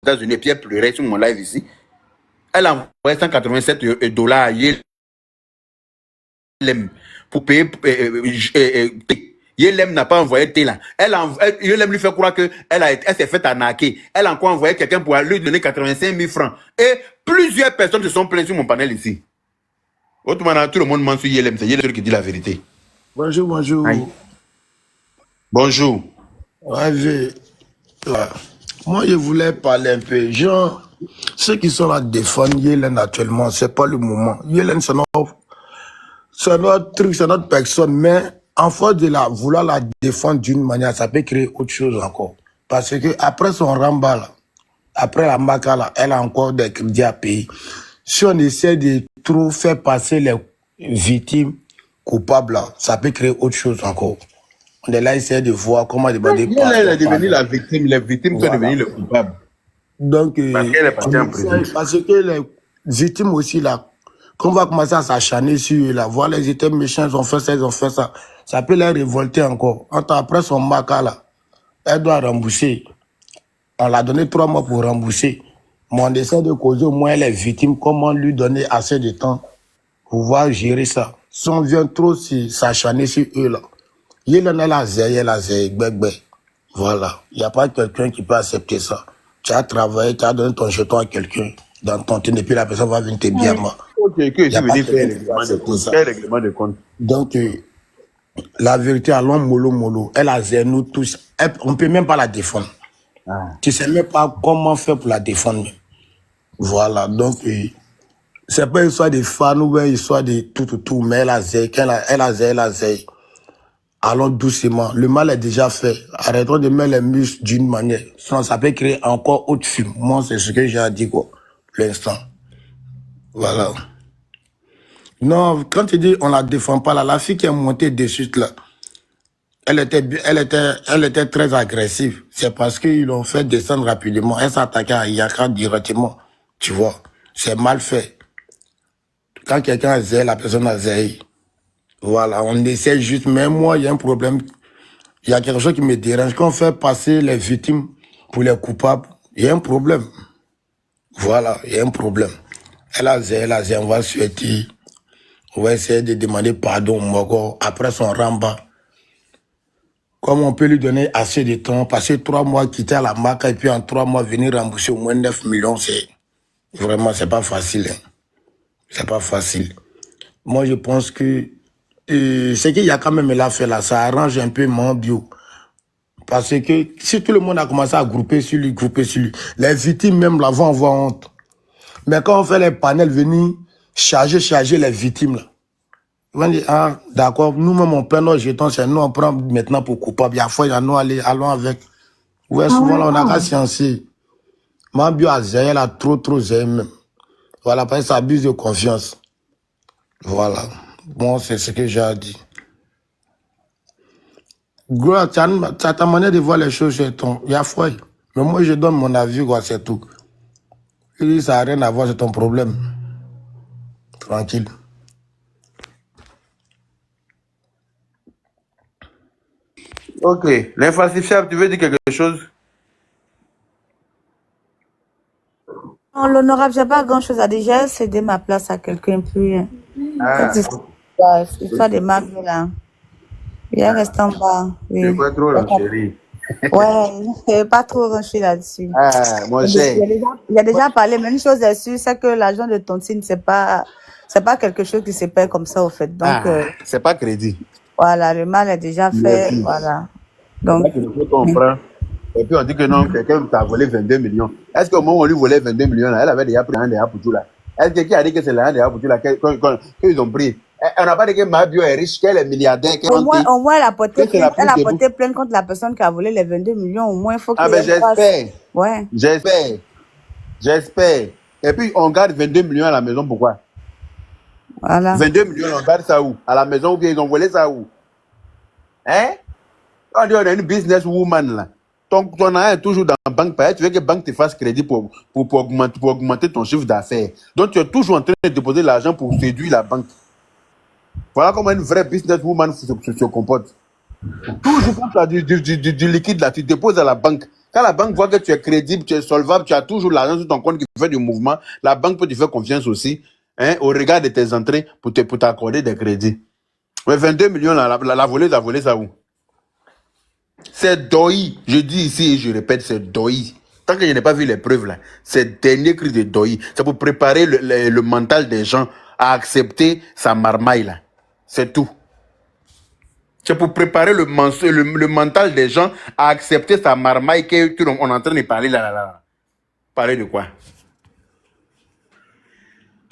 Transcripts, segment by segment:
États-Unis et puis elle pleurait sur mon live ici. Elle a envoyé 187 dollars à Yelem pour payer. Yelem n'a pas envoyé T là. Yelem lui fait croire qu'elle s'est fait arnaquer. Elle a encore envoyé quelqu'un pour lui donner 85 000 francs. Et plusieurs personnes se sont plaintes sur mon panel ici. Autrement, tout le monde ment sur Yelem. C'est Yelem qui dit la vérité. Bonjour, bonjour. Aïe. Bonjour. Ouais, moi, je voulais parler un peu. Genre, ceux qui sont là défendre Yelen actuellement, c'est pas le moment. Yelen, c'est notre truc, c'est notre personne. Mais en force de vouloir la défendre d'une manière, ça peut créer autre chose encore. Parce que après son ramba, là, après la maca, là, elle a encore des crédits à payer. Si on essaie de trop faire passer les victimes coupables, là, ça peut créer autre chose encore. On est là, essayer de voir comment demander pardon. Elle est devenue la victime. Les victimes sont devenues les coupables. Donc, parce qu'elle est partie en prison. Parce que les victimes aussi, là, quand on va commencer à s'acharner sur eux, là, voir les étaient méchants, ils ont fait ça, ils ont fait ça, ça peut les révolter encore. Après son maca, là, elle doit rembourser. On l'a donné 3 mois pour rembourser. Mais on essaie de causer au moins les victimes, comment lui donner assez de temps pour pouvoir gérer ça. Si on vient trop s'acharner sur eux, là, il en a la zèye, voilà. Il n'y a pas quelqu'un qui peut accepter ça. Tu as travaillé, tu as donné ton jeton à quelqu'un dans ton team, et puis la personne va venir te bien. Il y a pas quel règlement de compte. Donc, la vérité, allons mollo. Elle a zèye, nous tous. On ne peut même pas la défendre. Tu ne sais même pas comment faire pour la défendre. Voilà. Donc, c'est pas une histoire de fans ou une histoire de tout, mais elle a zèye. Elle a zèye. Allons doucement. Le mal est déjà fait. Arrêtons de mettre les muscles d'une manière. Sinon, ça peut créer encore autre film. Moi, c'est ce que j'ai à dire, quoi. Pour l'instant. Voilà. Non, quand tu dis on la défend pas, là, la fille qui est montée dessus, là, elle était très agressive. C'est parce qu'ils l'ont fait descendre rapidement. Elle s'attaquait à Yaka directement. Tu vois. C'est mal fait. Quand quelqu'un a zèle, la personne a zèle. Voilà, on essaie juste, mais moi, il y a un problème. Il y a quelque chose qui me dérange. Quand on fait passer les victimes pour les coupables, il y a un problème. Voilà, il y a un problème. Elle a zé, on va souhaiter. On va essayer de demander pardon au Mogo après son ramba. Comme on peut lui donner assez de temps, passer 3 mois, quitter à la marque et puis en 3 mois venir rembourser au moins 9 millions, c'est vraiment, c'est pas facile. Hein. C'est pas facile. Moi, je pense que ce qu'il y a quand même là fait là, ça arrange un peu mon bio. Parce que si tout le monde a commencé à grouper sur lui, les victimes même là vont avoir honte. Mais quand on fait les panels venir charger les victimes là, ils vont dire, ah, d'accord, nous-mêmes on prend nos jetons, c'est nous on prend maintenant pour coupable. Il y a fois, nous allons avec. Ouais, souvent là on a qu'à sciencer. Mon bio a zéro, là, trop zéro même. Voilà, parce que ça abuse de confiance. Voilà. Bon, c'est ce que j'ai à dire. Gros, tu as ta manière de voir les choses chez ton. Il y a foi. Mais moi, je donne mon avis, quoi, c'est tout. Et ça n'a rien à voir, c'est ton problème. Tranquille. Ok. L'infalsifiable, tu veux dire quelque chose? Non, l'honorable, j'ai pas grand chose à dire. J'ai cédé ma place à quelqu'un plus. Histoire de marque là. Il reste en bas. Oui. C'est pas trop, la chérie. Ouais, pas trop renché là-dessus. Ah, mon cher. Il a déjà parlé, mais une chose est sûre, c'est que l'argent de tontine, c'est pas quelque chose qui se perd comme ça, au fait. Donc, c'est pas crédit. Voilà, le mal est déjà fait. Voilà. Donc, on prend. Et puis on dit que non, quelqu'un t'a volé 22 millions. Est-ce qu'au moment où on lui volait 22 millions, là, elle avait déjà pris un des pour tout là? Est-ce que qui a dit que c'est l'un des pour tout là qu'ils ont pris? On n'a pas dit que Mabio est riche, qu'elle est milliardaire. Au moins, elle a porté plainte contre la personne qui a volé les 22 millions. Au moins, il faut que. Ah, ben j'espère. Ouais. J'espère. Et puis, on garde 22 millions à la maison, pourquoi? Voilà. 22 millions, on garde ça où? À la maison ou bien ils ont volé ça où? Hein? On dit on est une businesswoman là. Ton argent est toujours dans la banque. Tu veux que la banque te fasse crédit pour augmenter ton chiffre d'affaires. Donc, tu es toujours en train de déposer l'argent pour séduire la banque. Voilà comment une vraie businesswoman se comporte. Toujours quand tu as du liquide là, tu déposes à la banque. Quand la banque voit que tu es crédible, tu es solvable, tu as toujours l'argent sur ton compte qui fait du mouvement, la banque peut te faire confiance aussi, hein, au regard de tes entrées pour t'accorder des crédits. Mais 22 millions, la voleuse a volé ça où? C'est Doi. Je dis ici et je répète, c'est Doi. Tant que je n'ai pas vu les preuves là, c'est le dernier cri de Doi. C'est pour préparer le mental des gens à accepter sa marmaille là. C'est tout. C'est pour préparer le mental des gens à accepter sa marmaille qu'on est en train de parler là. Parler de quoi?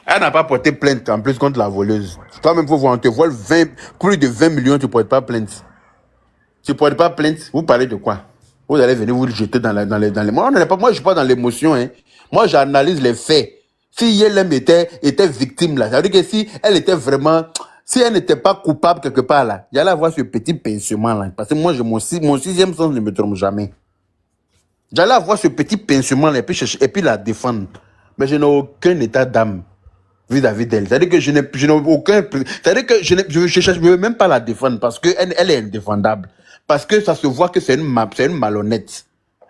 Elle n'a pas porté plainte en plus contre la voleuse. Toi-même, il faut voir, on te vole plus de 20 millions, tu ne portes pas plainte. Tu ne portes pas plainte, vous parlez de quoi? Vous allez venir vous jeter dans les... Moi, je ne suis pas dans l'émotion. Hein. Moi, j'analyse les faits. Si Yelem était victime, là, ça veut dire que si elle était vraiment... Si elle n'était pas coupable quelque part, là, j'allais avoir ce petit pincement, là. Parce que moi, mon sixième sens ne me trompe jamais. J'allais avoir ce petit pincement, là, et puis la défendre. Mais je n'ai aucun état d'âme vis-à-vis d'elle. C'est-à-dire que je n'ai aucun... C'est-à-dire que je ne veux même pas la défendre parce qu'elle est indéfendable. Parce que ça se voit que c'est une malhonnête.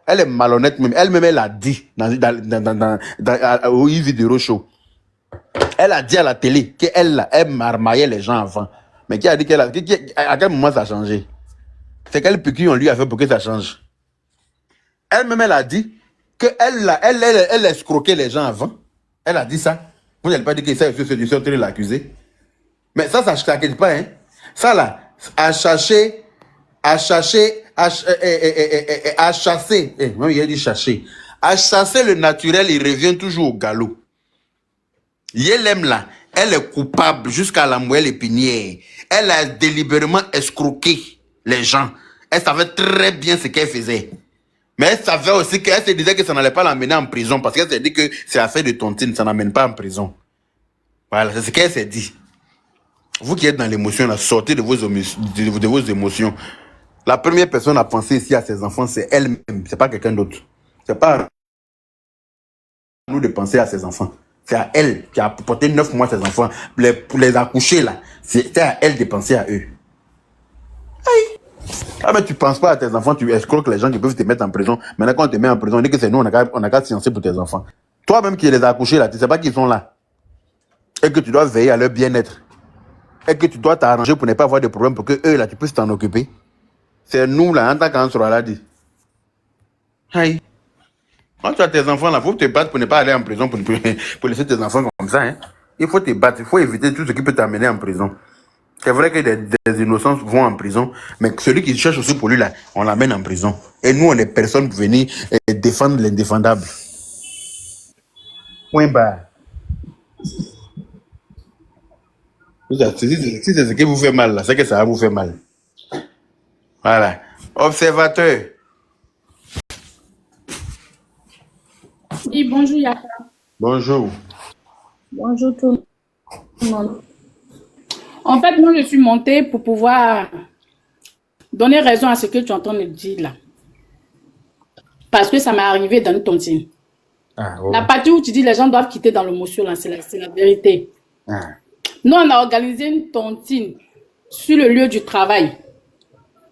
Elle est malhonnête même. Elle-même, elle a dit au vidéo show. Elle a dit à la télé qu'elle marmaillait les gens avant. Mais qui a dit à quel moment ça a changé? C'est quelle piqûre on lui a fait pour que ça change? Elle-même, elle a dit qu'elle escroquait les gens avant. Elle a dit ça. Vous n'allez pas dire que ça, c'est en train de l'accuser. Mais ça ne s'inquiète pas. Hein. Ça, là, à chasser, même il a dit chercher. À chasser le naturel, il revient toujours au galop. Yelem là, elle est coupable jusqu'à la moelle épinière. Elle a délibérément escroqué les gens. Elle savait très bien ce qu'elle faisait. Mais elle savait aussi qu'elle se disait que ça n'allait pas l'amener en prison parce qu'elle s'est dit que c'est affaire de tontine, ça n'amène pas en prison. Voilà, c'est ce qu'elle s'est dit. Vous qui êtes dans l'émotion, sortez de vos émotions. La première personne à penser ici à ses enfants, c'est elle-même, c'est pas quelqu'un d'autre. C'est pas à nous de penser à ses enfants. C'est à elle qui a porté 9 mois ses enfants pour les accoucher là. C'est à elle de penser à eux. Aïe. Ah mais tu penses pas à tes enfants, tu escroques les gens qui peuvent te mettre en prison. Maintenant quand on te met en prison, on dit que c'est nous, on a qu'à sciencer pour tes enfants. Toi-même qui les as accouchés là, tu sais pas qu'ils sont là. Et que tu dois veiller à leur bien-être. Et que tu dois t'arranger pour ne pas avoir de problème pour que eux là, tu puisses t'en occuper. C'est nous là, en tant qu'enfant là, dit. Aïe. Quand tu as tes enfants là, il faut te battre pour ne pas aller en prison pour laisser tes enfants comme ça. Hein. Il faut te battre, il faut éviter tout ce qui peut t'amener en prison. C'est vrai que des innocents vont en prison, mais celui qui cherche aussi pour lui là, on l'amène en prison. Et nous, on est personne pour venir défendre l'indéfendable. Point barre. Si c'est ce qui vous fait mal là, c'est que ça va vous faire mal. Voilà. Observateur. Oui, bonjour Yaka. Bonjour. Bonjour tout le monde. En fait, moi, je suis montée pour pouvoir donner raison à ce que tu es en train de dire là. Parce que ça m'est arrivé dans une tontine. Ah, ouais. La partie où tu dis les gens doivent quitter dans l'émotion, là, c'est la vérité. Ah. Nous, on a organisé une tontine sur le lieu du travail.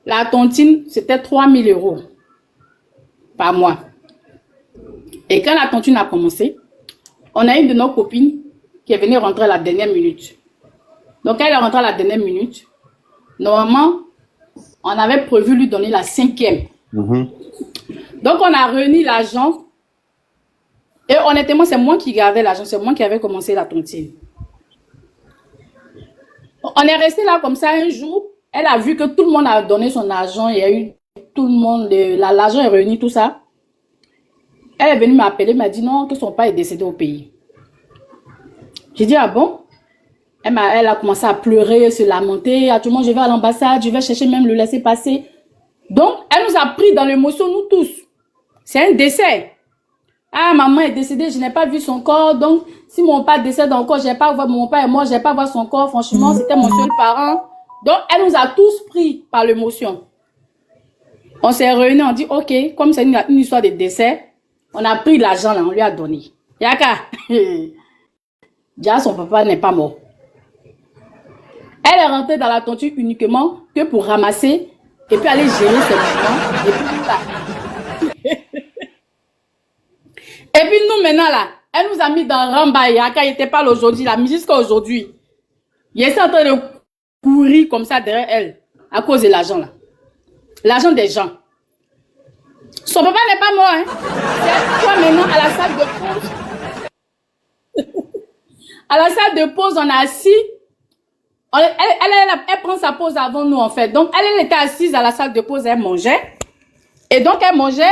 La tontine, c'était 3 000 € par mois. Et quand la tontine a commencé, on a une de nos copines qui est venue rentrer à la dernière minute. Donc, elle est rentrée à la dernière minute. Normalement, on avait prévu lui donner la 5e. Mm-hmm. Donc, on a réuni l'argent. Et honnêtement, c'est moi qui gardais l'argent. C'est moi qui avais commencé la tontine. On est resté là comme ça un jour. Elle a vu que tout le monde a donné son argent. Il y a eu tout le monde. L'argent est réuni, tout ça. Elle est venue m'appeler, m'a dit non, que son père est décédé au pays. J'ai dit, ah bon? Elle a commencé à pleurer, se lamenter. À tout le monde, je vais à l'ambassade, je vais chercher même le laisser passer. Donc, elle nous a pris dans l'émotion, nous tous. C'est un décès. Ah, maman est décédée, je n'ai pas vu son corps. Donc, si mon père décède encore, je n'ai pas voir mon père et moi, je n'ai pas voir son corps. Franchement, c'était mon seul parent. Donc, elle nous a tous pris par l'émotion. On s'est réunis, on dit, ok, comme c'est une histoire de décès, on a pris l'argent là, on lui a donné. Yaka, déjà son papa n'est pas mort. Elle est rentrée dans la tontine uniquement que pour ramasser et puis aller gérer ses mouvements et puis tout ça. Et puis nous, maintenant, là, elle nous a mis dans Rambaya quand il était pas là aujourd'hui, la musique jusqu'à aujourd'hui. Il est en train de courir comme ça derrière elle, à cause de l'argent, là. L'argent des gens. Son papa n'est pas mort, hein. C'est toi maintenant à la salle de pause. À la salle de pause, on a assis. Elle prend sa pause avant nous, en fait. Donc, elle était assise à la salle de pause, elle mangeait. Et donc, elle mangeait.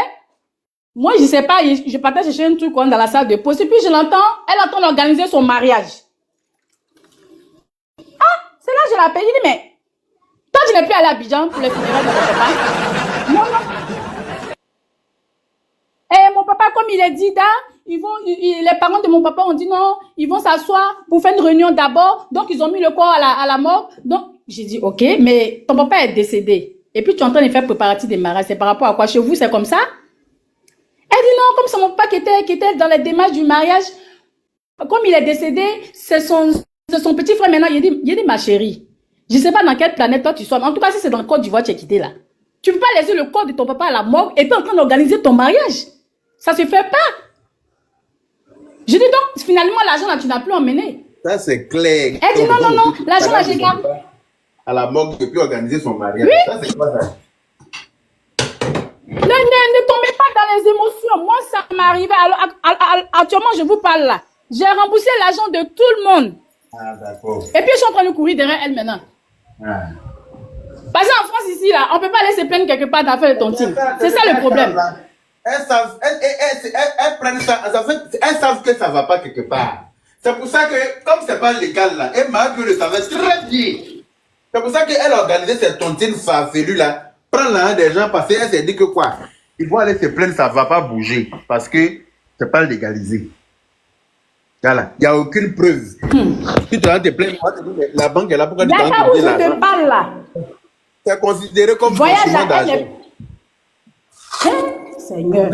Moi, je sais pas, je partais chercher un truc dans la salle de pause. Et puis, je l'entends, elle est en train d'organiser son mariage. Ah, c'est là que je l'appelle. Il dit, mais, toi, tu n'es plus allé à Abidjan pour les funérailles de ton papa? Non, non. Et mon papa, comme il est dit, les parents de mon papa ont dit non, ils vont s'asseoir pour faire une réunion d'abord. Donc, ils ont mis le corps à la mort. Donc, j'ai dit, ok, mais ton papa est décédé. Et puis, tu es en train de faire préparatifs des mariages. C'est par rapport à quoi? Chez vous, c'est comme ça? Elle dit non, comme c'est mon papa qui était dans les démarches du mariage, comme il est décédé, c'est son petit frère maintenant. Il dit, ma chérie, je ne sais pas dans quelle planète toi tu sois, mais en tout cas, si c'est dans le Côte d'Ivoire, tu es quitté là. Tu ne peux pas laisser le corps de ton papa à la mort et tu es en train d'organiser ton mariage. Ça ne se fait pas. Je dis donc, finalement, l'argent là, tu n'as plus emmené. Ça, c'est clair. Elle dit non, l'argent là, j'ai gardé. À la morgue, depuis organiser son mariage. Oui. Ça, c'est quoi ça? Ne tombez pas dans les émotions. Moi, ça m'est arrivé. Actuellement, je vous parle là. J'ai remboursé l'argent de tout le monde. Ah, d'accord. Et puis, je suis en train de courir derrière elle maintenant. Ah. Parce qu'en France, ici, là, on ne peut pas aller se plaindre quelque part d'affaires de tontine. C'est ça le problème. Elles prennent ça, elles savent que ça ne va pas quelque part. C'est pour ça que, comme ce n'est pas légal là, et Marc le savait très bien. C'est pour ça qu'elle a organisé cette tontine farfelue là, prendre l'argent des gens parce qu'elle s'est dit que quoi, ils vont aller se plaindre, ça ne va pas bouger parce que ce n'est pas légalisé. Voilà, il n'y a aucune preuve. Si tu vas te plaindre, la banque est là, pourquoi tu vas Là où je te parle là. C'est considéré comme voyage blanchiment d'argent. Seigneur.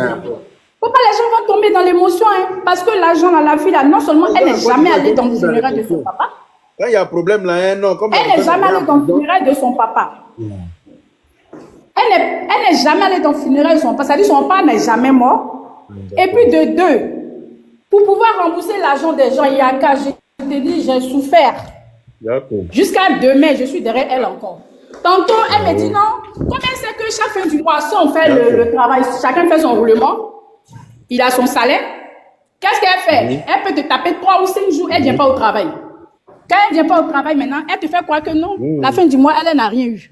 Faut pas les gens vont tomber dans l'émotion, hein, parce que l'argent à la fille là, non seulement elle n'est jamais allée dans le funérail de son papa. Quand il y a un problème là, hein, non, comme elle n'est jamais allée dans le funérail de son papa. Elle n'est jamais allée dans le funérail de son papa. C'est-à-dire son papa n'est jamais mort. Et puis de deux, pour pouvoir rembourser l'argent des gens, il y a qu'à, je te dis, j'ai souffert. Jusqu'à demain, je suis derrière elle encore. Tantôt, elle me dit non, combien c'est que chaque fin du mois, si on fait le travail, chacun fait son roulement, il a son salaire. Qu'est-ce qu'elle fait? Elle peut te taper 3 ou 5 jours, elle ne vient pas au travail. Quand elle ne vient pas au travail maintenant, elle te fait croire que non, la fin du mois, elle n'a rien eu.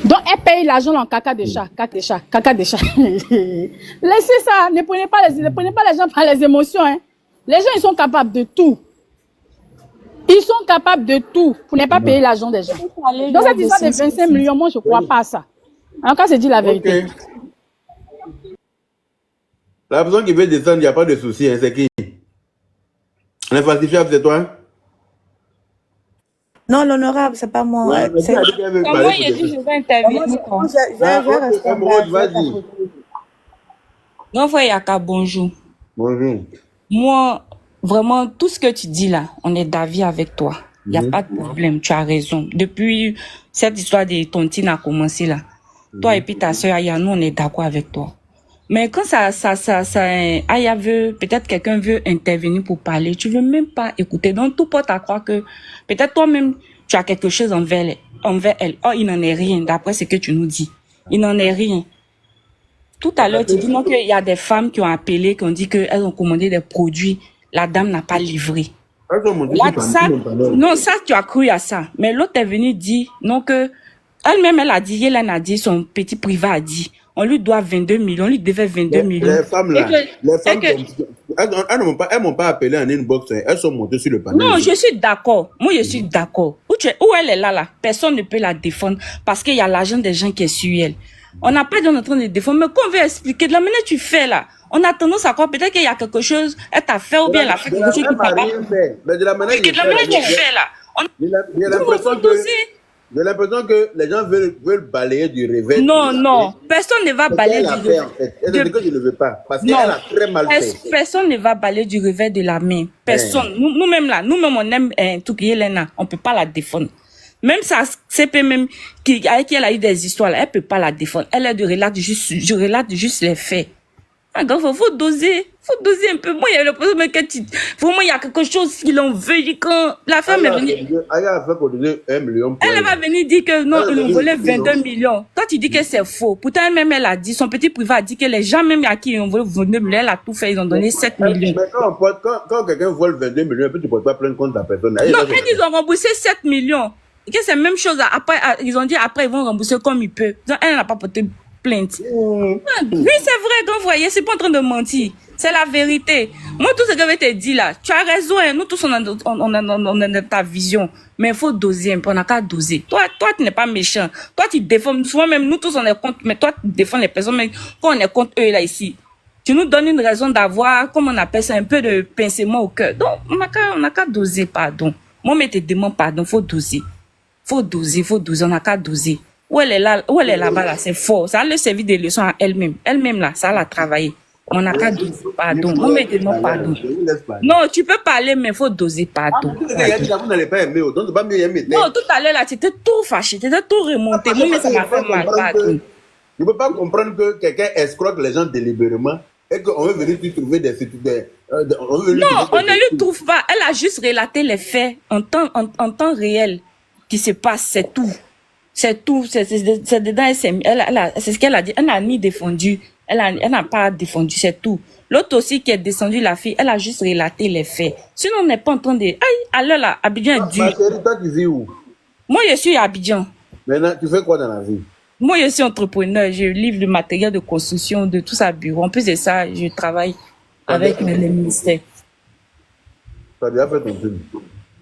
Donc, elle paye l'argent en caca de chat, caca de chat. Laissez ça, ne prenez pas les gens par les émotions. Hein. Les gens, ils sont capables de tout. Ils sont capables de tout pour ne pas payer l'argent des gens. Dans cette histoire de 25 millions, moi, je ne crois pas à ça. En tout cas, c'est dit la vérité. La personne qui veut descendre, il n'y a pas de souci. Hein, c'est qui? L'infalsifiable, c'est toi? Non, l'honorable, c'est pas moi. Ouais, C'est Moi, il a dit je vais intervenir. Vas-y. Non, frère Yaka, bonjour. Bonjour. Moi, vraiment, tout ce que tu dis là, on est d'avis avec toi. Il n'y a pas de problème, tu as raison. Depuis cette histoire de tontine a commencé là, toi et puis ta soeur Aya, nous, on est d'accord avec toi. Mais quand Aya veut, peut-être quelqu'un veut intervenir pour parler, tu veux même pas écouter. Donc, tout porte à croire que peut-être toi-même, tu as quelque chose envers elle. Oh, il n'en est rien, d'après ce que tu nous dis. Il n'en est rien. Tout à l'heure, tu dis non qu'il y a des femmes qui ont appelé, qui ont dit qu'elles ont commandé des produits. La dame n'a pas livré. Là, non, ça, tu as cru à ça. Mais l'autre est venue dire, non, que, elle-même, elle a dit, Yélène a dit, son petit privé a dit, on lui doit 22 millions, on lui devait 22 millions. Les femmes là, elles m'ont pas appelé en inbox, elles sont montées sur le panel. Non, je suis d'accord. Moi, je suis d'accord. Où elle est là, personne ne peut la défendre parce qu'il y a l'argent des gens qui est sur elle. On n'a pas dit on est en train de défendre, mais qu'on veut expliquer de la manière que tu fais là. On a tendance à croire peut-être qu'il y a quelque chose, elle t'a fait ou bien elle a fait quelque chose qui t'a pas. Mais de la manière que tu fais là. J'ai l'impression que les gens veulent balayer du revers. Non, personne ne va balayer du revers. Elle dit que je ne veux pas, parce qu'elle a très mal fait. Personne ne va balayer du revers de la main. Personne. Nous-mêmes là, on aime tout qui est là, on peut pas la défendre. Même ça, CP même, avec qui elle a eu des histoires là, elle peut pas la défendre. Elle est je relate juste les faits. Faut doser un peu. Moi, il y a le problème que vraiment, il y a quelque chose qui l'en veut. Quand la femme est venue, a fait qu'on disait 1 million pour elle va venir dire que non, ils ont volé 22 millions. Toi, tu dis que c'est faux. Pourtant, elle-même, elle a dit, son petit privé a dit que les gens même à qui ils ont volé 22 millions, elle a tout fait, ils ont donné 7 millions. Mais quand quelqu'un vole 22 millions, tu ne peux pas prendre compte de la personne. Non, quand ils ont remboursé 7 millions, et que c'est la même chose, après, ils ont dit après, ils vont rembourser comme ils peuvent. Donc, elle n'a pas porté plainte. Oui, c'est vrai, donc, vous voyez, c'est pas en train de mentir. C'est la vérité. Moi, tout ce que je te dis là, tu as raison, hein. Nous tous, on a ta vision. Mais il faut doser un peu, on n'a qu'à doser. Toi, tu n'es pas méchant. Toi, tu défends, souvent même, nous tous, on est contre, mais toi, tu défends les personnes, mais quand on est contre eux là, ici, tu nous donnes une raison d'avoir, comme on appelle ça, un peu de pincement au cœur. Donc, on n'a qu'à doser, pardon. Moi, mais te demande pardon, faut doser. Faut doser, on n'a qu'à doser. Où elle est là-bas, là, c'est fort. Ça a le servi des leçons à elle-même. Elle-même, là, ça l'a travaillé. On n'a qu'à doser, pardon. Moi, mais te demande pardon. Non, tu peux parler, mais faut doser, pardon. Vous n'allez pas aimer, donc c'est pas mieux aimer. Non, tout à l'heure, là, tu étais tout fâché, tu étais tout remonté. Moi, mais ça m'a fait mal, pardon. Je ne peux pas comprendre que quelqu'un escroque les gens délibérément et qu'on veut venir lui trouver des... Non, on ne lui trouve pas. Elle a juste relaté les faits en temps réel qui se passe, c'est tout. C'est tout. C'est dedans, c'est ce qu'elle a dit. Elle n'a ni défendu. Elle n'a pas défendu, c'est tout. L'autre aussi qui est descendu, la fille, elle a juste relaté les faits. Sinon, on n'est pas en train de... Aïe, alors là, Abidjan est dur. Ma chérie, toi, tu vis où? Moi, je suis à Abidjan. Maintenant, tu fais quoi dans la vie? Moi, je suis entrepreneur. Je livre le matériel de construction de tout ça bureau. En plus de ça, je travaille avec le ministère. Tu as déjà fait ton film?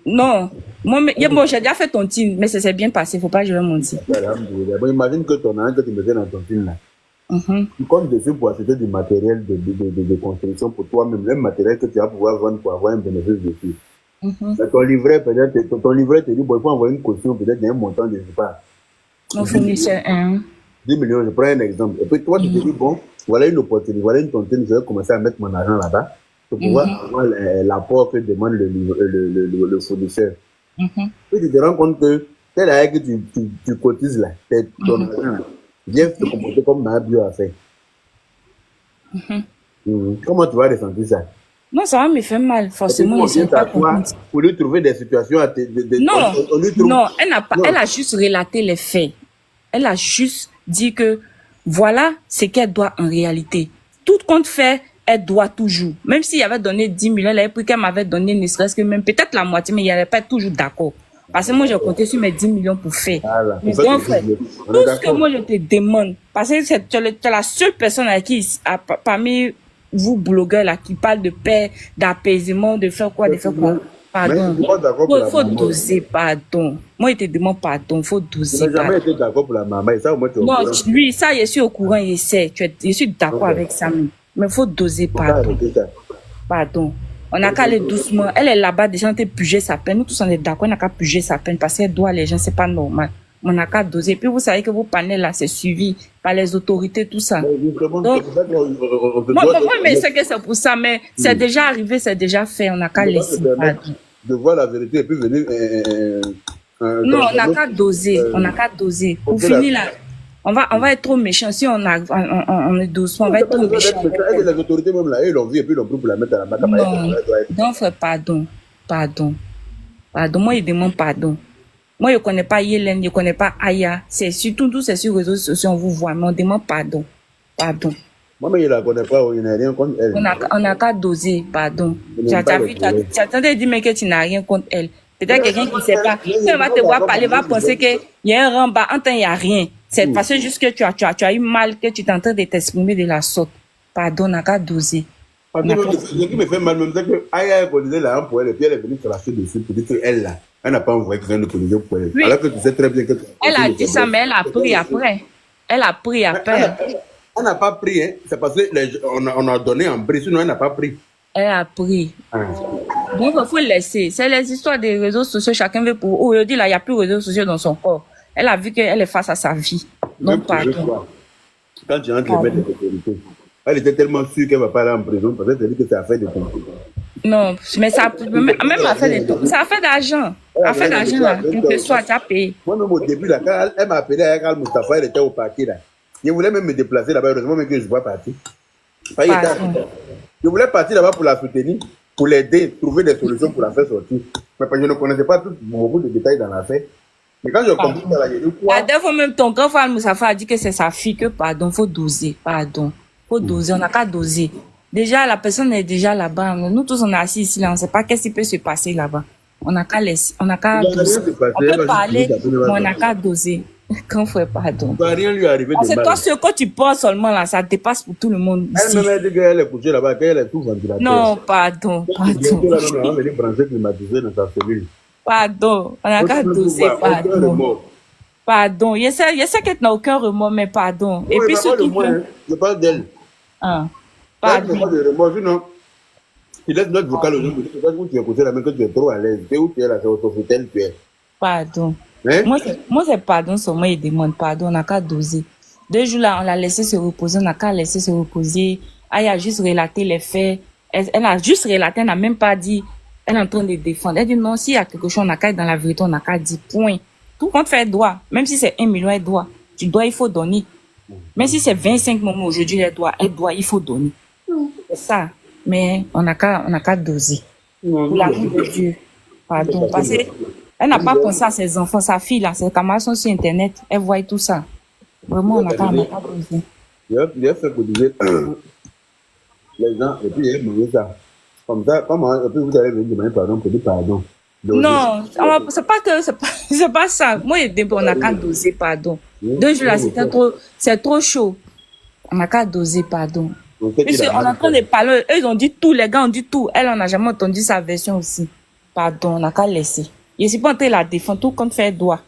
Non. Moi, j'ai déjà fait ton team, mais ça s'est bien passé. Faut pas que je vais mentir. Bon, imagine que ton argent que tu mettais dans ton film là. Tu comptes dessus pour acheter du matériel de construction pour toi-même, le matériel que tu vas pouvoir vendre pour avoir un bénéfice dessus. Mais ton livret, peut-être, ton livret te dit, bon, il faut envoyer une caution, peut-être d'un montant, je ne sais pas. Mon fournisseur, 10 millions, je prends un exemple. Et puis toi, tu te dis, bon, voilà une opportunité, voilà une tontine, je vais commencer à mettre mon argent là-bas pour pouvoir avoir l'apport que demande le fournisseur. Puis tu te rends compte que tel argent que tu cotises là, c'est ton argent. Viens te comporter comme Nabio a fait. Comment tu vas ressentir ça? Non, ça va me faire mal, forcément. Pour lui trouver des situations à non, elle a juste relaté les faits. Elle a juste dit que voilà ce qu'elle doit en réalité. Tout compte fait, elle doit toujours. Même s'il avait donné 10 millions, elle avait pris qu'elle m'avait donné ne serait-ce que même peut-être la moitié, mais il n'y avait pas toujours d'accord. Parce que moi, j'ai compté sur mes 10 millions pour faire. Voilà, mais donc, frère, tout ce que moi, je te demande, parce que tu es la seule personne à qui, parmi vous, blogueurs, là, qui parle de paix, d'apaisement, de faire quoi. Pardon. Faut doser, pardon. Moi, je te demande pardon, faut doser. Tu n'as jamais été d'accord pour la maman, et ça, au moins, tu es au courant. Non, lui, ça, je suis au courant, il sait. Je suis d'accord avec ça, mais faut doser, pardon. Pardon. On n'a qu'à aller doucement. Elle est là-bas, déjà, on a pugé sa peine. Nous tous, on est d'accord, on n'a qu'à puger sa peine parce qu'elle doit les gens, c'est pas normal. On n'a qu'à doser. Puis vous savez que vos panels là, c'est suivi par les autorités, tout ça. Donc, moi, mais c'est que c'est pour ça, mais c'est déjà arrivé, c'est déjà fait. On n'a qu'à laisser. De voir la vérité et puis venir. Non, on n'a qu'à doser. On n'a qu'à doser. Pour finir là. On va être trop méchant. Si on est doucement, on va être trop méchant. Les autorités même là, ils l'ont vu et puis ils l'ont pris pour la mettre à la bac. Non, frère, pardon. Moi, il demande pardon. Moi, je ne connais pas Yélène, je ne connais pas Aya. C'est surtout tout, c'est sur les réseaux sociaux, on vous voit, mais on demande pardon. Moi, mais je ne la connais pas, il n'y a rien contre elle. On n'a qu'à doser, pardon. Tu attendais de dire mais que tu n'as rien contre elle. Peut-être quelqu'un qui ne sait pas. Quand il va te voir parler, va penser qu'il y a un rembat. En temps, il n'y a rien. C'est parce que juste que tu as eu mal, que tu es en train de t'exprimer de la sorte. Pardon, on n'a qu'à doser. Ce qui me fait mal, même, c'est que Aya a posé la pour elle et puis elle est venue se lâcher dessus pour dire qu'elle là, elle n'a pas envoyé quelqu'un de poliser pour elle. Oui. Alors que tu sais très bien que... Elle a dit ça, mais elle a pris après. Elle n'a pas pris, hein. C'est parce qu'on a donné en prix, sinon elle n'a pas pris. Elle a pris. Donc, il faut laisser. C'est les histoires des réseaux sociaux. Chacun veut pour... Aujourd'hui, là, il n'y a plus de réseaux sociaux dans son corps. Elle a vu qu'elle est face à sa vie. Donc, pardon. Quand tu entres les maîtres de sécurité, elle était tellement sûre qu'elle ne va pas aller en prison parce qu'elle dit que c'est affaire de temps. Non, mais ça même affaire de temps. C'est affaire d'argent. Affaire d'argent, là. Quel que soit, tu as payé. Moi-même, au début, là, quand elle m'a appelé avec Al Mustafa, elle était au parquet, là. Je voulais même me déplacer là-bas, heureusement même que je ne vois pas partir. Pardon. Je voulais partir là-bas pour la soutenir, pour l'aider, trouver des solutions pour la faire sortir. Mais je ne connaissais pas beaucoup de détails dans l'affaire. Mais quand je comprends ça, là, j'ai dit quoi? La dernière fois même, ton grand frère Moussafa a dit que c'est sa fille, que pardon, faut doser, pardon. Faut doser, on n'a qu'à doser. Déjà, la personne est déjà là-bas. Nous tous, on est assis ici, là, on ne sait pas qu'est-ce qui peut se passer là-bas. On n'a qu'à laisser, on n'a qu'à doser. On peut parler, mais on n'a qu'à doser. Grand frère, pardon. Il ne va rien lui arriver de C'est mal. toi, ce que tu penses seulement là, ça dépasse pour tout le monde ici. Elle me dit qu'elle est couchée là-bas, qu'elle est tout ventilateur. Non, pardon, Bientôt, là, pardon. on va venir brancher climatisé dans sa cellule. Pardon, on n'a qu'à doser, pardon. Pardon, je sais qu'elle n'a aucun remords, mais pardon. Et puis surtout que... Je parle d'elle. Ah, Pardon. pardon. De remords, sinon, tu laisses notre vocal aux gens, tu sais où tu es couché là, mais que tu es trop à l'aise. Tu es où tu es là, c'est au Sofitel, tu es. Pardon. Hein? Moi, c'est pardon seulement, il demande pardon, on n'a qu'à doser. 2 jours là, on l'a laissé se reposer, on n'a qu'à laisser se reposer. Elle a juste relaté les faits. Elle a juste relaté, elle n'a même pas dit, elle est en train de défendre. Elle dit non, s'il y a quelque chose, on n'a qu'à être dans la vérité, on n'a qu'à dire point. Tout compte fait, elle doit. Même si c'est 1 million, elle doit. Tu dois, il faut donner. Même si c'est 25 moments aujourd'hui, elle doit, il faut donner. C'est ça. Mais on n'a qu'à doser. Pour l'amour de Dieu. Pardon. Parce qu'elle n'a pas pensé à ses enfants, sa fille là, ses camarades sont sur Internet, elle voit tout ça. Vraiment, on n'a qu'à doser. Il a fait cotiser les gens, et puis il a mangé ça. Comme ça, comment, et puis vous allez venir demander pardon pour dire pardon. Non, c'est pas ça. Moi, on n'a qu'à doser, pardon. 2 jours là, c'est trop chaud. On n'a qu'à doser, pardon. Puisque on est en train de parler, eux, ils ont dit tout, les gars ont dit tout. Elle, on n'a jamais entendu sa version aussi. Pardon, on n'a qu'à laisser. Je ne suis pas en train de la défendre, tout compte fait doigt.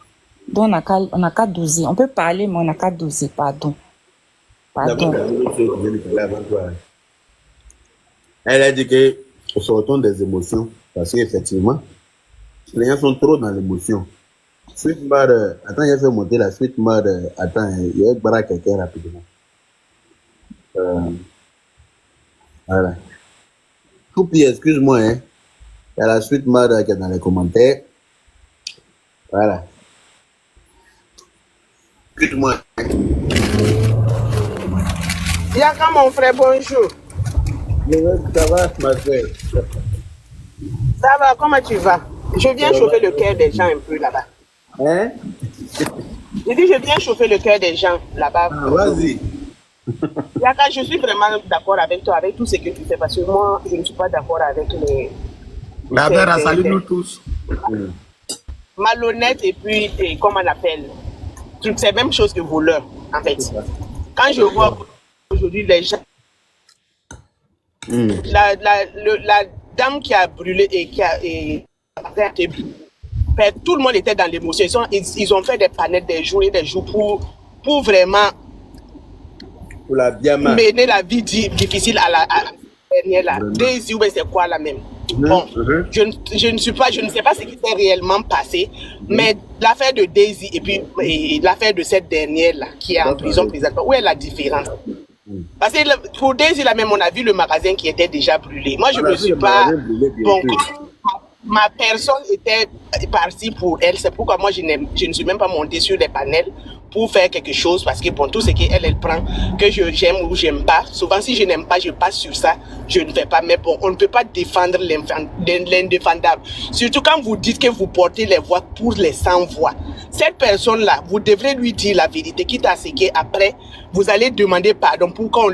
Donc, on n'a qu'à doser. On peut parler, mais on n'a qu'à doser, pardon. Pardon. Elle a dit que sortons des émotions, parce qu'effectivement, les gens sont trop dans l'émotion. Suite mode, attends, il a fait monter la suite mode, attends, il y a bara quelqu'un rapidement. Voilà. Coupi, excuse-moi, hein. Il y a la suite mode qui est dans les commentaires. Voilà. Excuse-moi. Yaka, mon frère, bonjour. Ça va, ma soeur? Ça va, comment tu vas? Je viens chauffer le cœur des gens un peu là-bas. Hein? Je dis, je viens chauffer le cœur des gens là-bas. Ah, vas-y. Yaka, je suis vraiment d'accord avec toi, avec tout ce que tu fais, parce que moi, je ne suis pas d'accord avec les... La mère, salut-nous tous. Malhonnête et puis, comment on appelle? C'est la même chose que voleur, en fait. Quand je vois aujourd'hui les gens... La dame qui a brûlé et qui a été tout le monde était dans l'émotion. Ils ont fait des panels des jours et des jours pour vraiment Pour la biama. mener la vie difficile à la dernière là. Daisy, ouais, c'est quoi la même? Bon, je ne sais pas ce qui s'est réellement passé, mais l'affaire de Daisy et puis l'affaire de cette dernière là qui est en prison présentement, où est la différence? Parce que pour Daisy là même, on a vu le magasin qui était déjà brûlé. Moi, je ne me suis pas... Bon, ma personne était partie pour elle. C'est pourquoi moi, je ne suis même pas montée sur les panels pour faire quelque chose. Parce que bon, tout ce qu'elle prend, que j'aime ou j'aime pas, souvent si je n'aime pas, je passe sur ça, je ne fais pas. Mais bon, on ne peut pas défendre l'indéfendable. Surtout quand vous dites que vous portez les voix pour les sans-voix. Cette personne-là, vous devrez lui dire la vérité, quitte à ce qu'après, vous allez demander pardon pour qu'on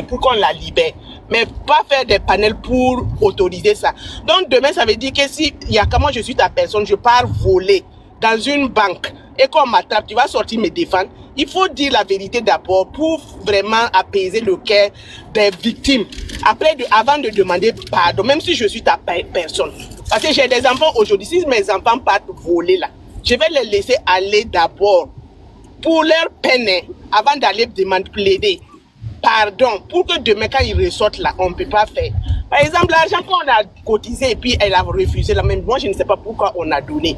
pour qu'on la libère. Mais pas faire des panels pour autoriser ça. Donc demain, ça veut dire que si moi je suis ta personne, je pars voler dans une banque et qu'on m'attrape, tu vas sortir me défendre. Il faut dire la vérité d'abord pour vraiment apaiser le cœur des victimes. Après, avant de demander pardon, même si je suis ta personne. Parce que j'ai des enfants aujourd'hui, si mes enfants partent voler là, je vais les laisser aller d'abord pour leur peine avant d'aller demander plaider. Pardon, pour que demain quand ils ressortent là, on ne peut pas faire. Par exemple, l'argent qu'on a cotisé et puis elle a refusé la même. Moi, je ne sais pas pourquoi on a donné.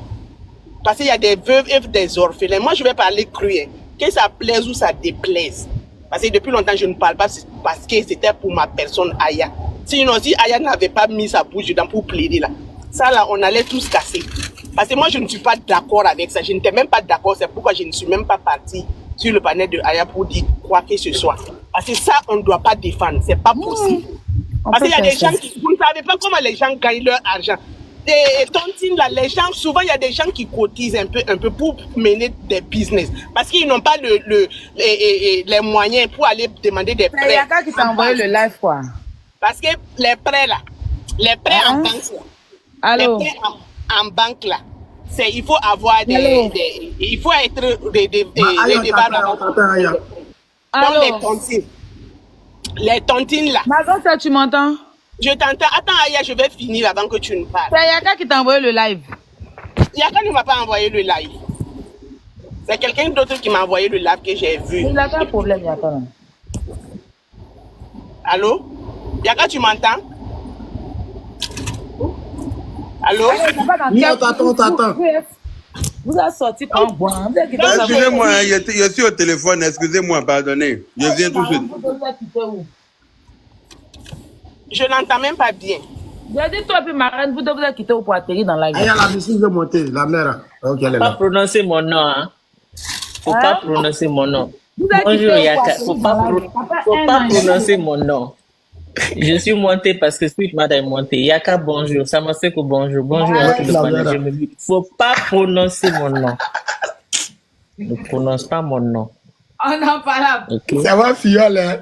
Parce qu'il y a des veuves et des orphelins. Moi, je vais parler cru, hein. Que ça plaise ou ça déplaise. Parce que depuis longtemps, je ne parle pas parce que c'était pour ma personne Aya. Sinon, si Aya n'avait pas mis sa bouche dedans pour plaider là, ça là, on allait tous casser. Parce que moi, je ne suis pas d'accord avec ça. Je n'étais même pas d'accord. C'est pourquoi je ne suis même pas partie sur le panel de Aya pour dire quoi que ce soit. Parce que ça, on ne doit pas défendre. C'est pas possible. On Parce peut qu'il y a faire des ça. gens qui... Vous ne savez pas comment les gens gagnent leur argent. Et tontine, là, les gens, souvent, il y a des gens qui cotisent un peu pour mener des business. Parce qu'ils n'ont pas les moyens pour aller demander des C'est prêts. Yaka qui t'a en envoyé banque. le live, quoi. Parce que les prêts, là, les prêts en Hein? banque, là, Allô? les prêts en banque, là, il faut avoir Allô? il faut être Aya, redevable tata, avant. tata, Aya. Donc, les tontines, là, Magon, ça, tu m'entends? je t'entends. Attends, Aya, je vais finir avant que tu ne parles. C'est Yaka qui t'a envoyé le live. Yaka ne m'a pas envoyé le live. C'est quelqu'un d'autre qui m'a envoyé le live que j'ai vu. Il a pas de problème, Yaka. Allô? Yaka, tu m'entends? Allô? Non, t'attends. Vous avez sorti quand on boit. Vous êtes Excusez-moi, hein, je suis au téléphone, excusez-moi, pardonnez. Je viens tout de suite. Je n'entends même pas bien. J'ai dit, toi, puis Marraine, vous devez quitter pour atterrir dans la vie. Aya, la musique veut monter, la mère. Ok, elle est Faut pas là. prononcer mon nom, hein. Faut Hein? pas prononcer mon nom. Vous êtes Bonjour quitté Yaka. pour Faut atterrir pas, dans la vie. faut pas prononcer mon nom. Je suis monté parce que Sweet Mada est monté. Yaka, bonjour. Samaseko, bonjour. Bonjour à tout le La monde. mère. Je me dis, faut pas prononcer mon nom. Ne prononce pas mon nom. On en parle. Ok? Ça va, fiole, hein?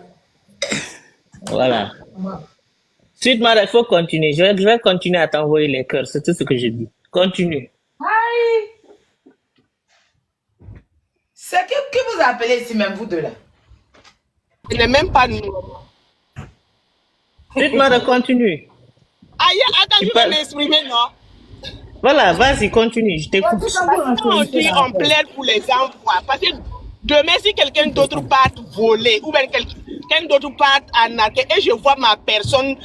Voilà. Sweet Mada, il faut continuer. Je vais continuer à t'envoyer les cœurs. C'est tout ce que je dis. Continue. Aïe. C'est qui vous appelez ici, même vous deux là? Ce n'est même pas nous. Sweet Mada, continue. Aïe, attends, Tu je vais parles. m'exprimer, non? Voilà, vas-y, continue. Je t'écoute. Quand on dit on plaide pour les emplois, parce que demain, si quelqu'un d'autre part voler, ou bien quelqu'un d'autre part arnaquer, et je vois ma personne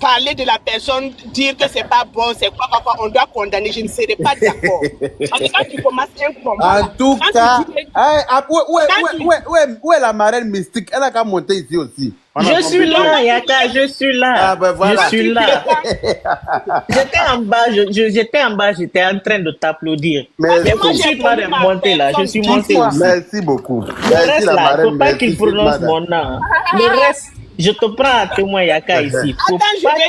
parler de la personne, dire que c'est pas bon, c'est quoi, on doit condamner, je ne serai pas d'accord. Parce que quand tu commences un combat, En tout quand tu cas, dis que- où est la marraine mystique? Elle a qu'à monter ici aussi. On a Je compris. suis là, Yaka, je suis là. Ah, ben voilà. Je suis là. J'étais en bas, j'étais en bas, j'étais en train de t'applaudir. Merci. Mais moi, tout de j'ai suite, pas de connu ma monter là, je personne suis dix monté fois. aussi. Merci beaucoup. Le Merci reste la là, marraine. faut pas qu'il merci, prononce madame. mon nom. Le reste, je te prends à témoin, Yaka, ici. Attends,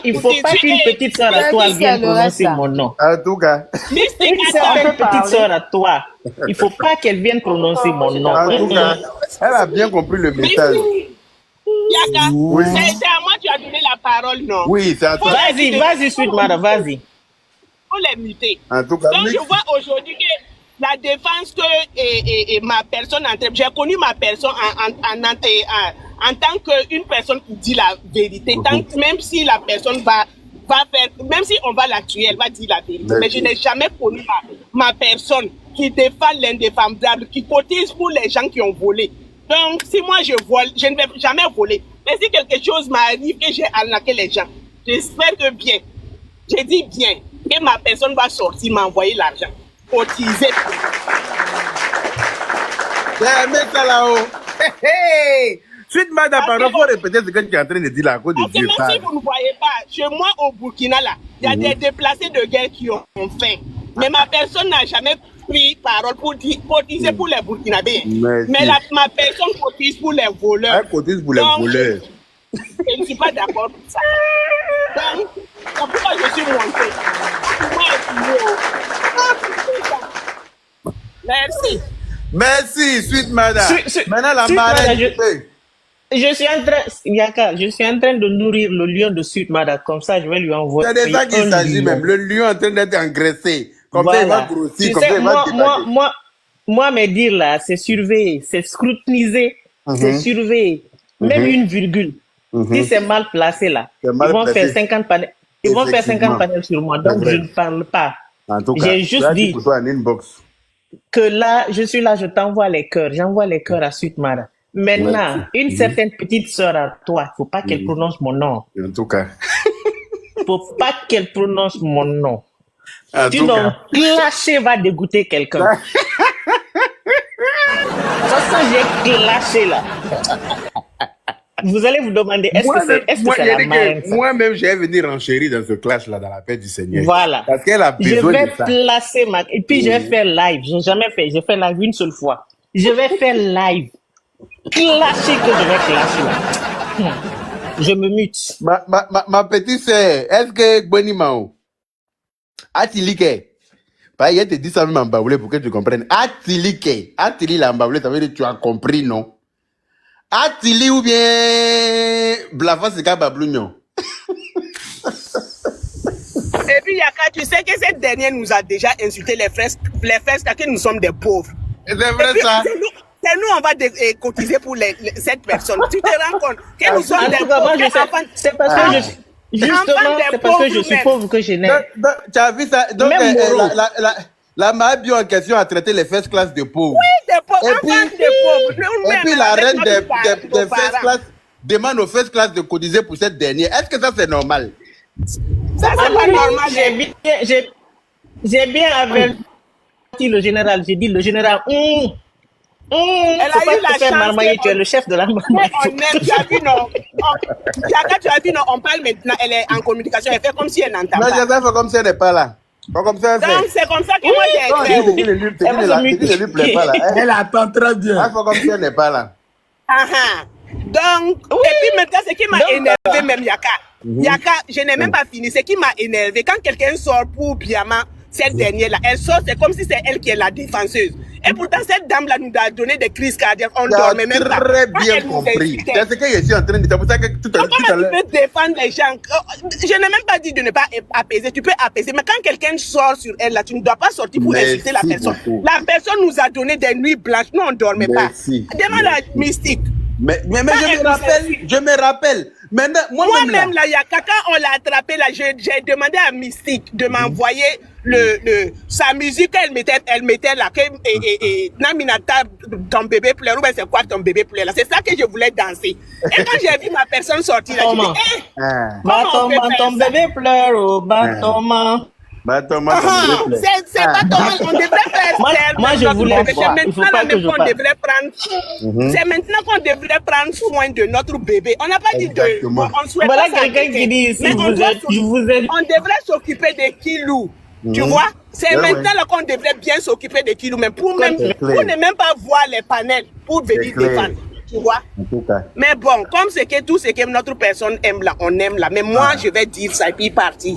Il faut pas qu'une petite soeur à toi vienne prononcer mon nom. En tout cas, Mystique, Une attends, certaine petite soeur à toi, il faut pas qu'elle vienne prononcer mon nom. en tout cas, elle a bien compris le message. Yaka, Oui. c'est à moi que tu as donné la parole, non? Oui, c'est à toi. Vas-y, Sweet Mada, vas-y. Faut les muter. En tout cas, Donc, mix- je vois aujourd'hui que la défense que ma personne j'ai connu ma personne en tant qu'une personne qui dit la vérité. Même si la personne va faire, même si on va la tuer, elle va dire la vérité. Merci. Mais je n'ai jamais connu ma personne qui défend l'indéfendable, qui cotise pour les gens qui ont volé. Donc, si moi je vole, je ne vais jamais voler. Mais si quelque chose m'arrive et j'ai arnaqué les gens, j'espère que bien, je dis bien, que ma personne va sortir, m'envoyer l'argent, cotiser. mets ça là-haut. Hey! Suite, madame, pardon, faut répéter ce que tu es en train de dire là, à cause de Parce que Dieu. même si vous ne voyez pas, chez moi au Burkina, là, il y a des déplacés de guerre qui ont faim. Mais ma personne n'a jamais pris parole pour dire cotiser pour les Burkinabés. Merci. Mais ma personne cotise pour les voleurs. Elle cotise pour les Donc, voleurs. Je ne suis pas d'accord pour ça. Donc, c'est pourquoi je suis monté. Merci. Merci, suite, madame. Maintenant, la Suite, marraine. madame, tu sais. Je suis en train, Yaka, je suis en train de nourrir le lion de Sweet Mada. Comme ça, je vais lui envoyer. C'est de ça qu'il un s'agit lion. même. Le lion est en train d'être engraissé. Comme ça, il va grossir. Tu Comme sais, ça, il va déballer. moi, me dire là, c'est surveiller, c'est scrutiniser, c'est surveiller. Même une virgule. Si c'est mal placé là, C'est ils mal vont placé. faire 50 panels. Ils vont faire 50 panels sur moi. Donc, C'est je vrai. ne parle pas. En tout cas, J'ai juste là, tu dit peux faire un inbox. que là, je suis là, je t'envoie les cœurs. J'envoie les cœurs à Sweet Mada. Maintenant, une certaine petite sœur à toi, faut pas qu'elle prononce mon nom. En tout cas. Faut pas qu'elle prononce mon nom. En tout Sinon, cas. clasher va dégoûter quelqu'un. Ça, j'ai clashé là. Vous allez vous demander, est-ce que c'est la marraine, ça? Moi-même, j'ai venu renchérir dans ce clash-là, dans la paix du Seigneur. Voilà. Parce qu'elle a Je besoin vais de ça. placer ma... Et puis, je vais faire live. J'ai jamais fait. J'ai fait live une seule fois. Je vais faire live. clasher que je vais clasher là. Je me mute. Ma petite sœur, est-ce que Bonnie Mao, Atilike, pas hier te dit ça même en baoulé pour que tu comprennes. Atilike, Atili la baoulé, ça veut dire que tu as compris, non? Atili ou bien Blava c'est Bablugnon. Et puis, Yaka, tu sais que cette dernière nous a déjà insulté les frères, car que nous sommes des pauvres. C'est vrai puis, ça? c'est nous, on va cotiser pour cette personne. Tu te rends compte que nous sommes En des tout cas, moi, pauvres. je sais, c'est parce que je suis, justement, c'est parce que je suis pauvre que je n'ai. Tu as vu ça? Donc, Même Moro. la Mahabio en question a traité les first class de pauvres. Oui, des pauvres. Et Enfants puis- des pauvres. Nous-mêmes, Et puis la avec reine nos des first parents. class demande aux first class de cotiser pour cette dernière. Est-ce que ça c'est normal? Ça, c'est pas normal. J'ai bien averti le général. J'ai dit, le général, Elle a faut pas eu la te faire chance marmailler, que tu es le chef de la Mais marmaille. on aime, tu as vu, non? Yaka, tu as vu, non? On parle maintenant, elle est en communication, elle fait comme si elle n'entend Non, pas. je fait comme si elle n'est pas là. Pas comme ça elle Donc, fait. c'est comme ça que moi j'ai Non, écrit. c'est qui ne lui plaît pas là. Elle attend très bien. Elle fait comme si elle n'est pas là. Donc, et puis maintenant, ce qui m'a énervé, même Yaka. Yaka, je n'ai même pas fini. Ce qui m'a énervé, quand quelqu'un sort pour Biama, cette dernière-là, elle sort, c'est comme si c'est elle qui est la défenseuse. Et pourtant, cette dame-là nous a donné des crises cardiaques. On Tu as dormait même pas. très Quand bien elle nous compris. insultait. C'est ce que je suis en train de dire. C'est pour ça que tout à Comment l'heure. tu peux défendre les gens? Je n'ai même pas dit de ne pas apaiser. Tu peux apaiser. Mais quand quelqu'un sort sur elle, là, tu ne dois pas sortir pour Merci insulter la personne. beaucoup. La personne nous a donné des nuits blanches. Nous, on ne dormait Merci. pas. Demande à Mystique. Mais Quand elle je me rappelle. Maintenant, Moi-même, là, il y a quand on l'a attrapé, là, j'ai demandé à Mystique de m'envoyer sa musique qu'elle mettait là, et Naminata, ton bébé pleure, ou bien c'est quoi ton bébé pleure là? C'est ça que je voulais danser. Et quand j'ai vu ma personne sortir là, Comment? je dis, comment on peut Ton faire ça? bébé pleure, oh, Batoma. C'est pas normal, on devrait faire Moi, je voulais voir. Il faut pas que je parle. C'est maintenant qu'on devrait prendre soin de notre bébé. On n'a pas dit de... Exactement. On souhaite Voilà pas ça quelqu'un qui dit ici, mais on je vous ai... on devrait s'occuper des Kilou. Tu vois? C'est Ouais, maintenant là qu'on devrait bien s'occuper des Kilou. Mais pour ne même pas voir les panels pour venir clair. défendre. Tu vois? En tout cas. Mais bon, comme c'est que tout ce que notre personne aime là, on aime là. Mais moi, je vais dire ça et puis partir.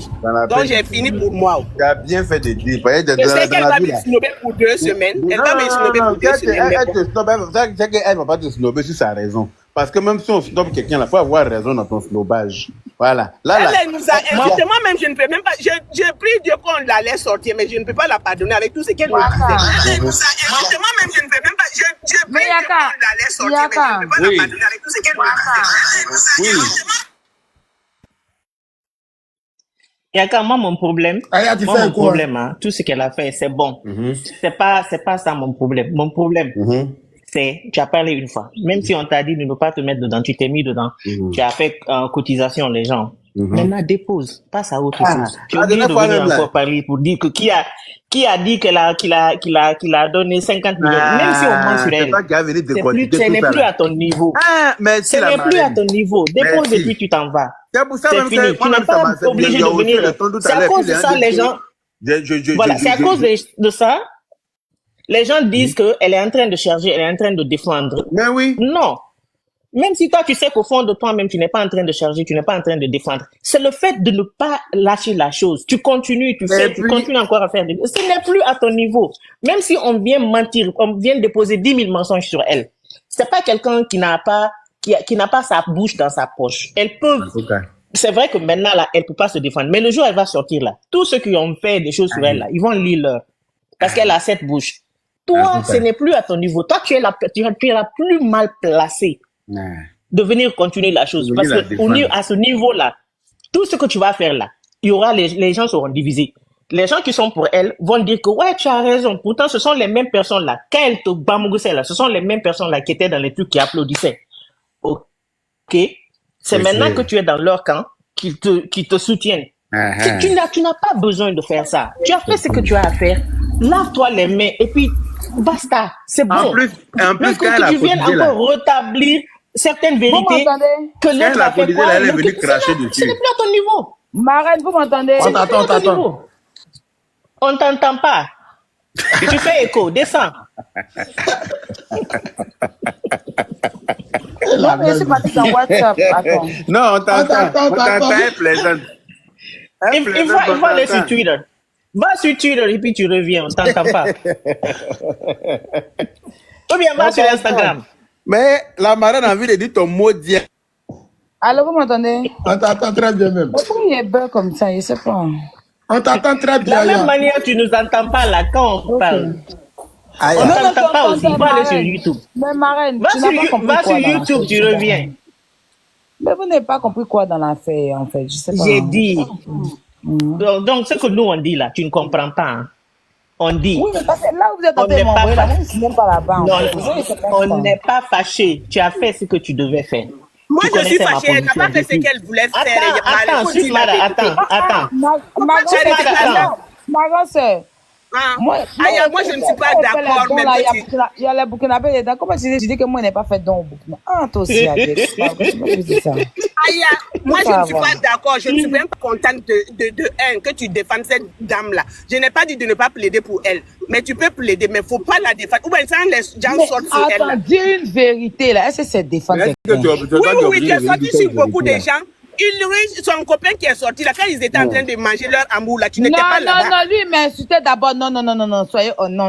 Donc j'ai fini pour moi. Tu as bien fait de dire. Je sais qu'elle va me snobber pour 2 semaines. Elle va me snobber pour 2 semaines. mais bon. C'est qu'elle ne va pas te snobber sur sa raison. Parce que même si on snobe quelqu'un, il faut avoir raison dans ton snobage. Voilà. Là, Elle nous a insulté. Moi-même, je ne peux même pas. J'ai pris Dieu qu'on la laisse sortir, mais je ne peux pas la pardonner avec tout ce qu'elle nous disait. Elle nous a insulté. Moi-même, je ne peux même pas. J'ai pris Dieu qu'on la laisse sortir, mais je ne peux pas la pardonner avec tout ce qu'elle nous disait. Oui. Yaka, moi, mon problème, Aya, tu moi, fais mon quoi? problème, hein, tout ce qu'elle a fait, c'est bon. C'est pas ça mon problème. Mon problème, c'est, tu as parlé une fois. Même si on t'a dit de ne pas te mettre dedans, tu t'es mis dedans. Tu as fait cotisation, les gens. Maintenant, dépose. Passe à autre chose. Tu La oublies dernière de fois venir même, là. encore parler pour dire que qui a dit qu'il a donné 50 millions. Même si on ment sur c'est elle. pas qu'il a venu Ce décortiquer n'est tout ça, plus là. à ton niveau. Ah, merci Ce la n'est plus à marraine. ton niveau. Dépose Merci. et puis tu t'en vas. C'est pour ça C'est même fini. que Tu n'es pas obligé de venir. C'est à cause de ça, les gens. Voilà, c'est à cause de ça. Les gens disent qu'elle est en train de charger, elle est en train de défendre. Mais oui. Non. Même si toi, tu sais qu'au fond de toi-même, tu n'es pas en train de charger, tu n'es pas en train de défendre. C'est le fait de ne pas lâcher la chose. Tu continues, tu continues encore à faire des... Ce n'est plus à ton niveau. Même si on vient mentir, on vient déposer 10 000 mensonges sur elle. C'est pas quelqu'un qui n'a pas sa bouche dans sa poche. Elle peut... C'est vrai que maintenant, là, elle peut pas se défendre. Mais le jour où elle va sortir, là, tous ceux qui ont fait des choses sur elle, là, ils vont lire leur. Parce qu'elle a cette bouche. Toi, ce n'est plus à ton niveau. Toi, tu es la plus mal placée de venir continuer la chose. Parce que à ce niveau-là, tout ce que tu vas faire là, il y aura les gens seront divisés. Les gens qui sont pour elle vont dire que ouais, tu as raison. Pourtant, ce sont les mêmes personnes là. Quand elle te bamoussait là, ce sont les mêmes personnes là qui étaient dans les trucs qui applaudissaient. Ok. C'est maintenant que tu es dans leur camp qui te soutiennent. Tu n'as pas besoin de faire ça. Tu as fait ce que tu as à faire. Lave-toi les mains et puis basta. C'est bon. En plus, mais que tu viennes encore rétablir certaines vérités que l'autre a fait quoi. Elle est venue cracher dessus. Ce n'est plus à ton niveau. Marraine, vous m'entendez? On t'entend. On t'entend pas. Tu fais écho. Descends. Non, mais je suis partie dans WhatsApp. Attends. Non, on t'entend. Attends, On t'entend, attends. elle plaisante. Elle Il plaisante, faut on aller sur t'entend. Twitter. Va sur Twitter et puis tu reviens, on t'entend pas. Ou bien va sur Instagram. Mais la marraine a envie de dire ton mot d'hier. Allô, vous m'entendez? On t'entend très bien même. Pourquoi il est bug comme ça? Je sais pas. On t'entend très De bien. la même Yann. manière, tu nous entends pas là quand on Ok. parle. Aïe, On aïe. t'entend pas aussi. t'entends, Va aller sur Marraine. YouTube. Mais Marraine, Va tu sur, n'as pas compris va quoi sur dans YouTube, l'affaire? tu reviens. Mais vous n'avez pas compris quoi dans l'affaire, en fait. Je sais pas. J'ai dit. Mhm. Donc, ce que nous on dit là, tu ne comprends pas. Hein. On dit. Oui, mais parce que là où vous êtes en On train de n'est pas m'envoyer, là, fâché. moi, je ne suis même pas là-bas, en Non, fait. Je sais pas on quoi. n'est pas fâché. Tu as fait ce que tu devais faire. Moi, Tu je suis connaissais ma fâchée. Elle n'a position pas fait ce depuis. qu'elle voulait faire. Attends, Il faut suis dire la Mara, vérité. attends. Ma tu as grande des sœur, déclarations? ma grande sœur, Hein? moi, Aya, moi, je ne suis pas d'accord, même que tu... il y a les Burkinabés dedans. Comment tu dis que moi, je n'ai pas fait don au Burkina? Ah, toi aussi, Adèle, c'est pas vrai, c'est pas vrai, c'est ça. Aya, moi, je ne suis pas d'accord. Je ne suis même pas contente de que tu défendes cette dame-là. Je n'ai pas dit de ne pas plaider pour elle. Mais tu peux plaider, mais il ne faut pas la défendre. Ou bien, ça, les gens Mais sortent sur elle. Là. attends, dis une vérité, là. Est-ce que c'est défendre Mais est-ce que quelqu'un? Oui, tu es sorti sur beaucoup de gens. Son copain qui est sorti là, quand ils étaient en train de manger leur amour là, tu n'étais pas là-bas. Non, lui, il m'insultait d'abord. Non, soyez. Oh, non.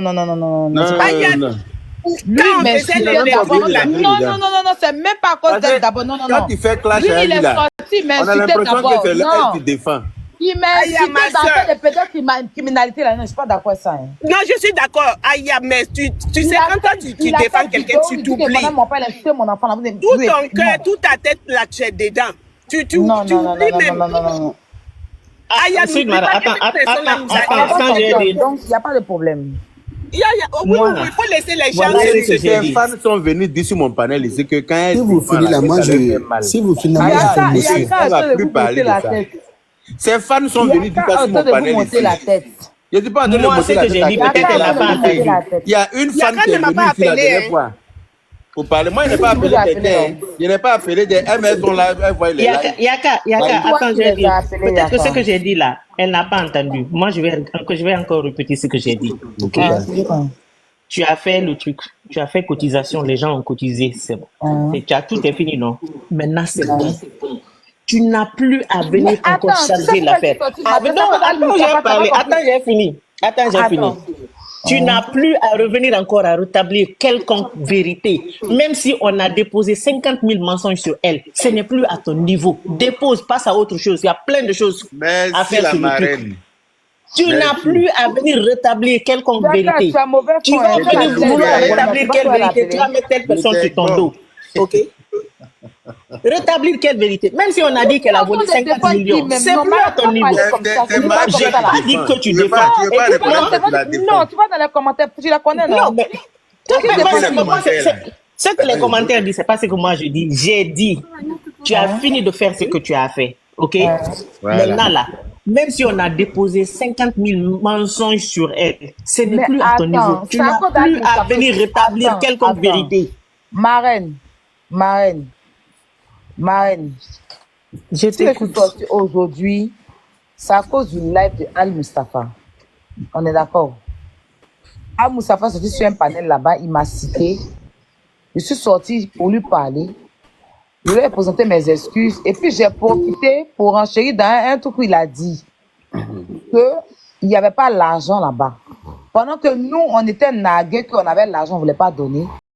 Aya, Lui, quand on mais faisait c'est les d'abord. là, Non, c'est même pas à cause Parce d'elle que d'abord. Non. Quand tu fais clash Lui, à il elle, est là, sorti, il on a m'insultait l'impression que d'abord. c'est elle Non. qui défend. Il m'a Aya, incité ma dans sœur. de pédocriminalité là. Non, je suis pas d'accord avec ça. Hein. non, je suis d'accord. Aya, mais tu sais, quand toi tu défends quelqu'un, tu t'oublies. Mon père a insulté mon enfant. Là, Tout ton cœur, toute ta tête là, tu es dedans. Tu Non. oublies même. Aya, Ensuite, n'oublie Mara, pas que cette personne-là nous a attends, aidés. quand j'ai dit. Donc, il n'y a pas de problème. Oui, il faut laisser les gens Voilà ce que se j'ai Ces dit. fans sont venus dire sur mon panel ici que quand elle Si vous défend, finissez là, moi ça leur fait je. mal. Si vous finissez, moi Aya, je fais Il y a monsieur. ça, on va de plus vous parler monter de la ça. tête. Ces fans sont Il y a venus dire ça ça, sur mon de vous panel monter ici. la tête. Je ne suis pas en train de Moi, monter ce la que tête j'ai à dit, quelqu'un. peut-être elle n'a pas entendu. Il y a une fan Yaka qui est ne m'a venue pas ici la appelé, dernière hein. fois pour parler. Moi, je n'ai pas Qui vous appelé a appelé, quelqu'un. Je n'ai pas appelé des MS sont là, elles voient les lives. Yaka, Toi attends, qui j'ai les dit. as appelés, Peut-être que Yaka. ce que j'ai dit là, elle n'a pas entendu. Moi, je vais encore répéter ce que j'ai dit. Ok? C'est quoi? Tu as fait le truc. Tu as fait cotisation. Les gens ont cotisé. C'est bon. Tout est fini, non? Maintenant, c'est bon. Tu n'as plus à venir Mais encore attends, tu sais charger pourquoi l'affaire. tu sortis Ah, maintenant, non, ça fait attends, pas j'ai compris. parlé. Attends, j'ai fini. Attends. Tu n'as plus à revenir encore à rétablir quelconque vérité. Même si on a déposé 50 000 mensonges sur elle, ce n'est plus à ton niveau. Dépose, passe à autre chose. Il y a plein de choses à Merci faire la sur le truc. marraine. Tu n'as plus à venir rétablir quelconque Yaka, vérité. tu as mauvais Tu fond, vas hein. Je venir t'ai vouloir bon. rétablir quelle vérité. Tu vas mettre telle personne sur ton dos. Ok? Rétablir quelle vérité? Même si on a dit qu'elle a volé 50 millions, c'est plus à ton niveau. C'est J'ai Marine qui pas dit défend. que tu Tu veux pas- défends. tu veux pas Et reconnaître non, que tu la défends. Non, tu vas dans les commentaires, tu la connais, non? Non, mais commentaires, ce que les commentaires disent, c'est pas ce que moi je dis. J'ai dit, tu as fini de faire ce que tu as fait. Ok? Voilà. Maintenant là, même si on a déposé 50 000 mensonges sur elle, ce n'est Mais plus à ton attends, niveau. Tu c'est à n'as cause plus d'Adam, à venir rétablir attends, quelconque attends. vérité. Marraine. Je Si je suis t'écoute. sortie aujourd'hui, c'est à cause du live de Al Mustafa. On est d'accord? Al Mustafa est sorti sur un panel là-bas, il m'a cité. Je suis sortie pour lui parler. Je lui ai présenté mes excuses. Et puis j'ai profité pour enchérir dans un truc où il a dit qu'il n'y avait pas l'argent là-bas. Pendant que nous, on était nagués, qu'on avait l'argent, on ne voulait pas donner.